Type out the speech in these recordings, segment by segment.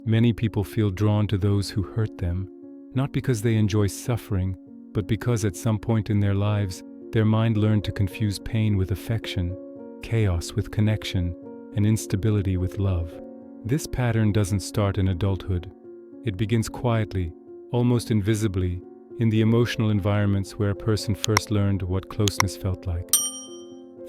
Many people feel drawn to those who hurt them, not because they enjoy suffering, but because at some point in their lives, their mind learned to confuse pain with affection, chaos with connection, and instability with love. This pattern doesn't start in adulthood. It begins quietly, almost invisibly, in the emotional environments where a person first learned what closeness felt like.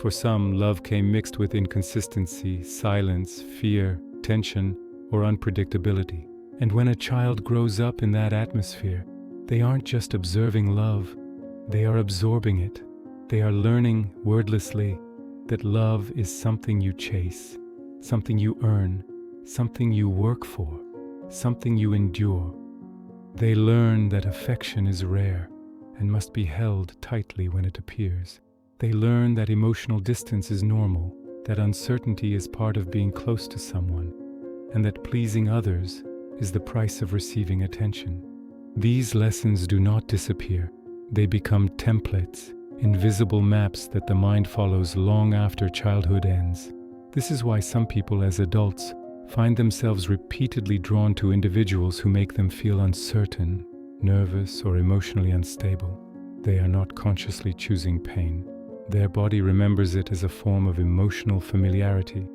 For some, love came mixed with inconsistency, silence, fear, tension, or unpredictability. And when a child grows up in that atmosphere, they aren't just observing love, they are absorbing it. They are learning, wordlessly, that love is something you chase, something you earn, something you work for, something you endure. They learn that affection is rare and must be held tightly when it appears. They learn that emotional distance is normal, that uncertainty is part of being close to someone, and that pleasing others is the price of receiving attention. These lessons do not disappear. They become templates, invisible maps that the mind follows long after childhood ends. This is why some people as adults find themselves repeatedly drawn to individuals who make them feel uncertain, nervous, or emotionally unstable. They are not consciously choosing pain. Their body remembers it as a form of emotional familiarity.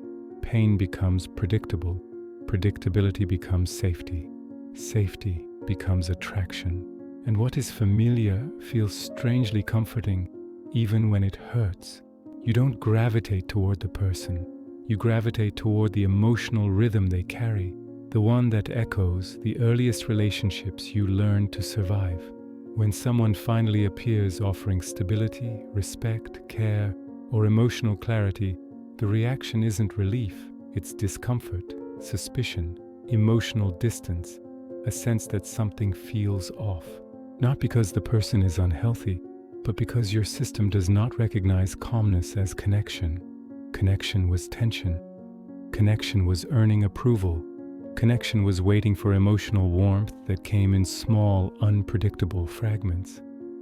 Pain becomes predictable. Predictability becomes safety. Safety becomes attraction. And what is familiar feels strangely comforting, even when it hurts. You don't gravitate toward the person. You gravitate toward the emotional rhythm they carry, the one that echoes the earliest relationships you learned to survive. When someone finally appears offering stability, respect, care, or emotional clarity, the reaction isn't relief, it's discomfort, suspicion, emotional distance, a sense that something feels off. Not because the person is unhealthy, but because your system does not recognize calmness as connection. Connection was tension. Connection was earning approval. Connection was waiting for emotional warmth that came in small, unpredictable fragments.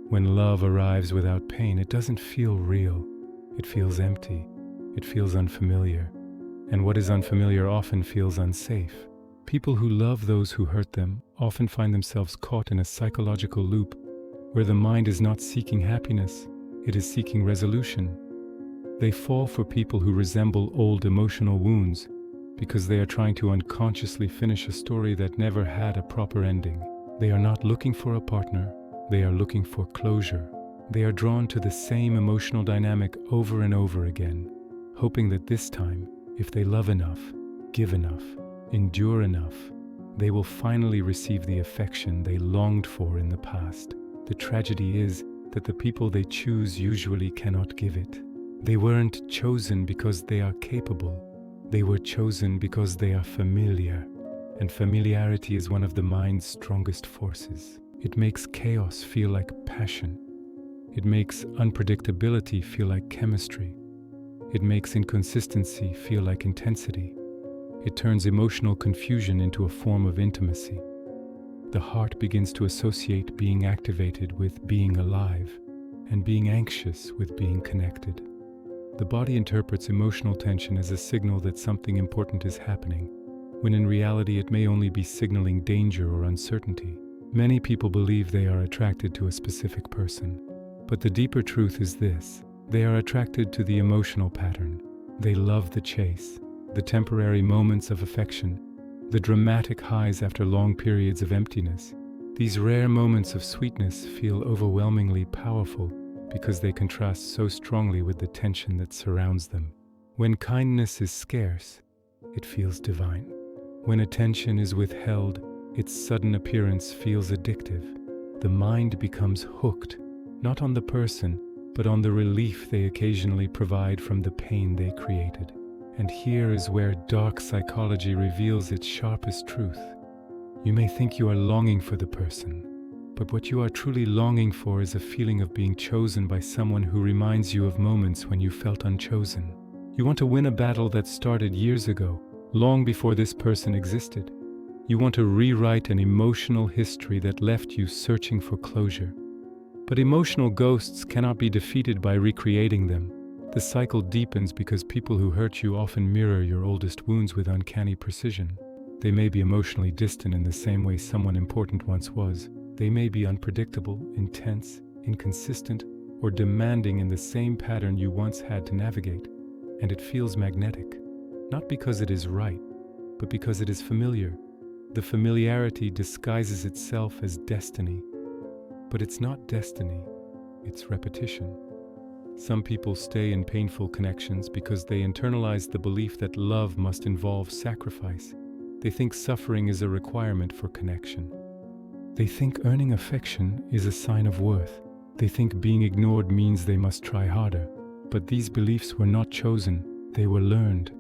When love arrives without pain, it doesn't feel real. It feels empty. It feels unfamiliar. And what is unfamiliar often feels unsafe. People who love those who hurt them often find themselves caught in a psychological loop where the mind is not seeking happiness, it is seeking resolution. They fall for people who resemble old emotional wounds because they are trying to unconsciously finish a story that never had a proper ending. They are not looking for a partner, they are looking for closure. They are drawn to the same emotional dynamic over and over again, hoping that this time, if they love enough, give enough, endure enough, they will finally receive the affection they longed for in the past. The tragedy is that the people they choose usually cannot give it. They weren't chosen because they are capable. They were chosen because they are familiar. And familiarity is one of the mind's strongest forces. It makes chaos feel like passion. It makes unpredictability feel like chemistry. It makes inconsistency feel like intensity. It turns emotional confusion into a form of intimacy. The heart begins to associate being activated with being alive, and being anxious with being connected. The body interprets emotional tension as a signal that something important is happening, when in reality it may only be signaling danger or uncertainty. Many people believe they are attracted to a specific person, but the deeper truth is this: they are attracted to the emotional pattern. They love the chase, the temporary moments of affection, the dramatic highs after long periods of emptiness. These rare moments of sweetness feel overwhelmingly powerful because they contrast so strongly with the tension that surrounds them. When kindness is scarce, it feels divine. When attention is withheld, its sudden appearance feels addictive. The mind becomes hooked, not on the person, but on the relief they occasionally provide from the pain they created. And here is where dark psychology reveals its sharpest truth. You may think you are longing for the person, but what you are truly longing for is a feeling of being chosen by someone who reminds you of moments when you felt unchosen. You want to win a battle that started years ago, long before this person existed. You want to rewrite an emotional history that left you searching for closure. But emotional ghosts cannot be defeated by recreating them. The cycle deepens because people who hurt you often mirror your oldest wounds with uncanny precision. They may be emotionally distant in the same way someone important once was. They may be unpredictable, intense, inconsistent, or demanding in the same pattern you once had to navigate. And it feels magnetic, not because it is right, but because it is familiar. The familiarity disguises itself as destiny. But it's not destiny, it's repetition. Some people stay in painful connections because they internalize the belief that love must involve sacrifice. They think suffering is a requirement for connection. They think earning affection is a sign of worth. They think being ignored means they must try harder. But these beliefs were not chosen, they were learned.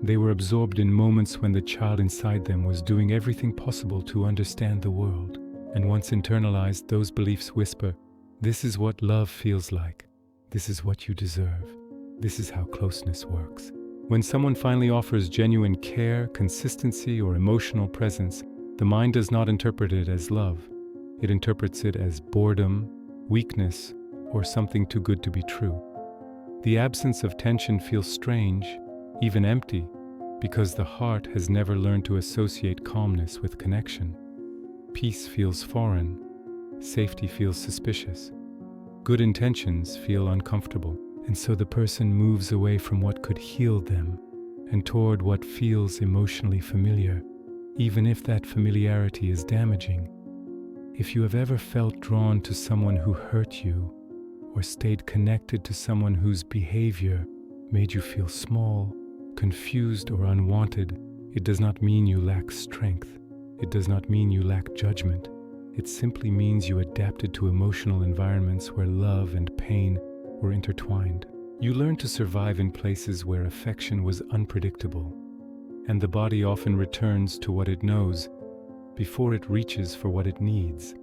They were absorbed in moments when the child inside them was doing everything possible to understand the world. And once internalized, those beliefs whisper, "This is what love feels like. This is what you deserve. This is how closeness works." When someone finally offers genuine care, consistency, or emotional presence, the mind does not interpret it as love. It interprets it as boredom, weakness, or something too good to be true. The absence of tension feels strange, even empty, because the heart has never learned to associate calmness with connection. Peace feels foreign. Safety feels suspicious. Good intentions feel uncomfortable, and so the person moves away from what could heal them and toward what feels emotionally familiar, even if that familiarity is damaging. If you have ever felt drawn to someone who hurt you, or stayed connected to someone whose behavior made you feel small, confused, or unwanted, it does not mean you lack strength. It does not mean you lack judgment. It simply means you adapted to emotional environments where love and pain were intertwined. You learned to survive in places where affection was unpredictable, and the body often returns to what it knows before it reaches for what it needs.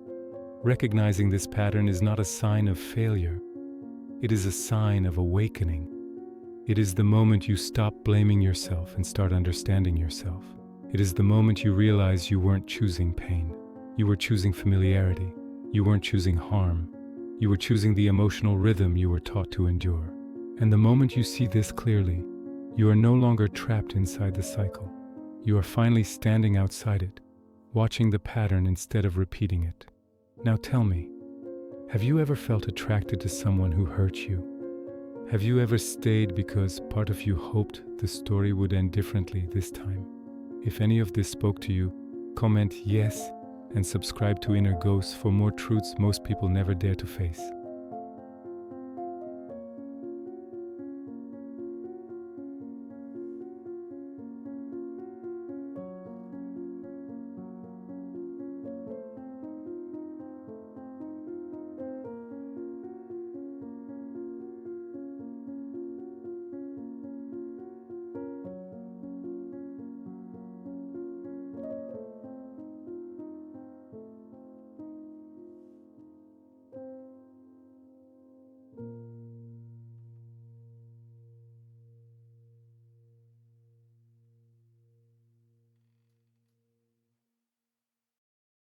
Recognizing this pattern is not a sign of failure. It is a sign of awakening. It is the moment you stop blaming yourself and start understanding yourself. It is the moment you realize you weren't choosing pain. You were choosing familiarity. You weren't choosing harm. You were choosing the emotional rhythm you were taught to endure. And the moment you see this clearly, you are no longer trapped inside the cycle. You are finally standing outside it, watching the pattern instead of repeating it. Now tell me, have you ever felt attracted to someone who hurt you? Have you ever stayed because part of you hoped the story would end differently this time? If any of this spoke to you, comment yes and subscribe to Inner Ghosts for more truths most people never dare to face.